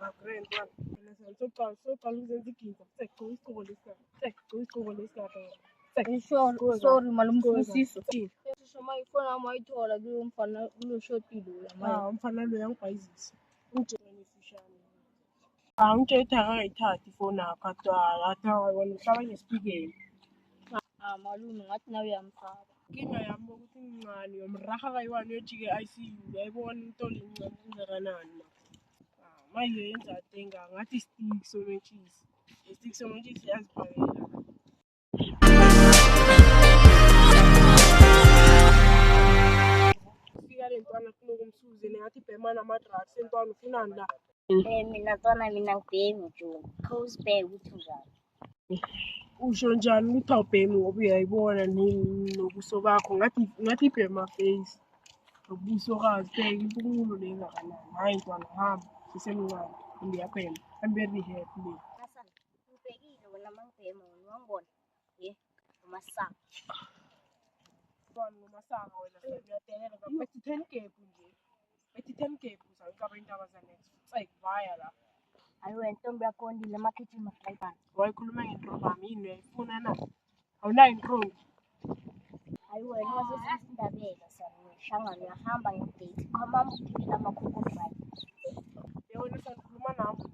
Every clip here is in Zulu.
Grand one. So call uzenza iginga. Isigqoko lesikade. Sorry malumfusiso. Sho mayifona amayithola kulo mfana kulo shotile la. Umfana lo uyangibhayizisa. Ungitshela ifishane. Ungithetha akangayithathi ifoni yakho athi wena uhlaba ngesipikeni. Malume ngathi nawe uyamfaka. Inkinga yami ukuthi ngingani yomraha kayiwani yojike ICU uyayibona into lencane kangakanani ma. Manje yenza atenga ngathi stick somentshisi. Stick somentshisi yaziphakela. Fika le ntwana kuno kumsuze ngathi ibhema nama-drugs entwana ufunani la. Mina ntwana mina ngibhemi Joni. Khawusibheke ukuthi njani. Usho njani ukuthi awubhemi ngoba uyayibona nobuso bakho ngathi ibhema face nobuso kazi bheka impumulo le engakanani. Hhayi ntwana hamba sisemncane ngiyabhema hambe rehab le. Ubhekile wena mangibhema wena wangibona umasaka. Ntwana nomasaka wena uyadelela bethi 10 gebhu nje. Bethi 10 gebhu uzawucaba intaba zanext vaya la. Hayi wena ntombi yakondile emakhithini madrayibhana. Wayikhuluma ngentombi yami yini uyayifuna na? Awunayo intombi? Hayi wena wasesindabeka sana hlangana uyahamba ngedate. Khomama ukugibela amakhukhu drive. Wena sangikhuluma nami.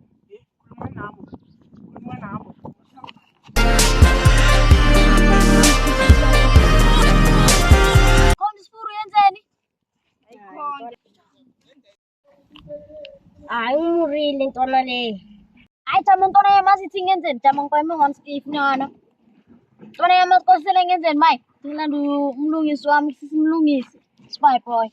Khuluma nami. Khona isifuru yenzeni? Hayi umurile ntwana le. Hayi tama ntwana yamazi ithi ngenzeni tama ngikwame ngamsteve nyana. Ntwana yamazi kosele ngenzeni mayi. Ngilanda umlungisi wami sisimlungisi. Spy boy.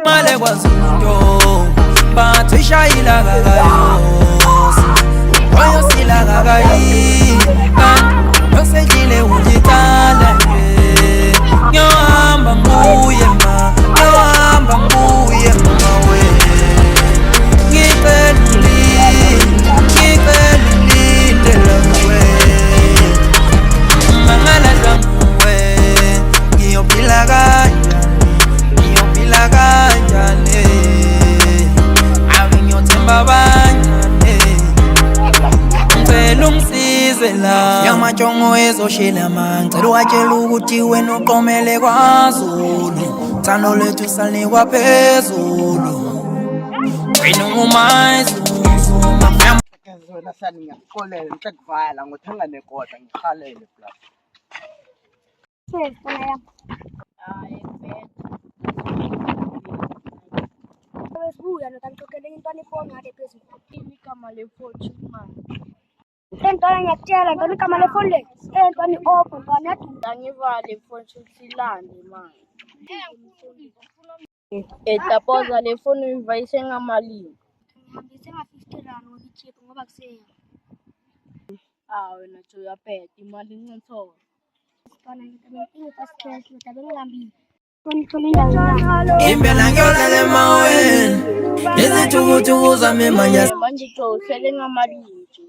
Male kwazinto bathishayila kakayosi oyo sila kakayi yosejile ujitala nyohamba mbuye ma we ngipelulinde lawe mangala zamuwe ngiyophila kanjani awengiyothemba banjani ngicela ungisize la yamatsongo ezoshela ngicela uwatshela ukuthi wena uqomele kwaZulu thando lethu salikwa phezulu wena ungumayizuzu wena sani ngiyakuxolela ngihle kuvaya la ngothenga nekota ngikhalele plus. Wesibuya nokanixoxele intwana ifoni ngade phezulu. Igama le-fortune man. Entwana ngiyakutshela ntwana igama lefoni le entwana i-opho ntwana yaduda. Angivale i-fortune silande manje. Etapoza le foni uyivayise ngamalini. Ngihambise nga-50 rand ngoba i-cheap ngoba kuseya. Wena nje uyaphetha imali incithola. Ntwana ngiyinkinga fast cash utabe ngilambile. Ngithola indawo impela ngiyolala emaweni izithukuthukু zami manje usele ngamalini nje.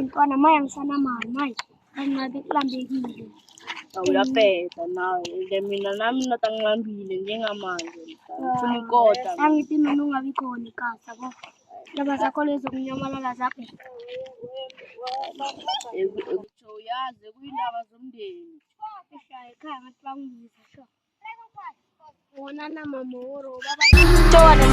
Ntwana maya ngisanamali manje angabe kulambekile. Uyaphetha nawe mina nami natangilambile njengamanje ngifuna ikota. Angithi mina ungabi khona ikasa bo. Laba zakho lezo kunyamalala zakho. Utsho uyazi kuyindaba zomndeni. Ekhaya ngathi bangizisa sho. Wona na mamoro Ntwana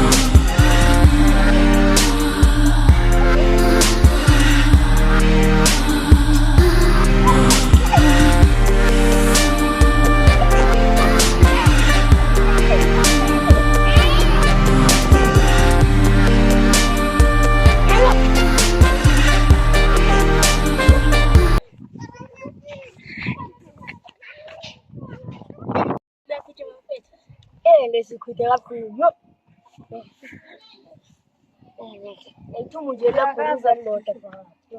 ngesikhwithe kakhulu. Yo. Ayithu muje lapho uzaloda phakathi.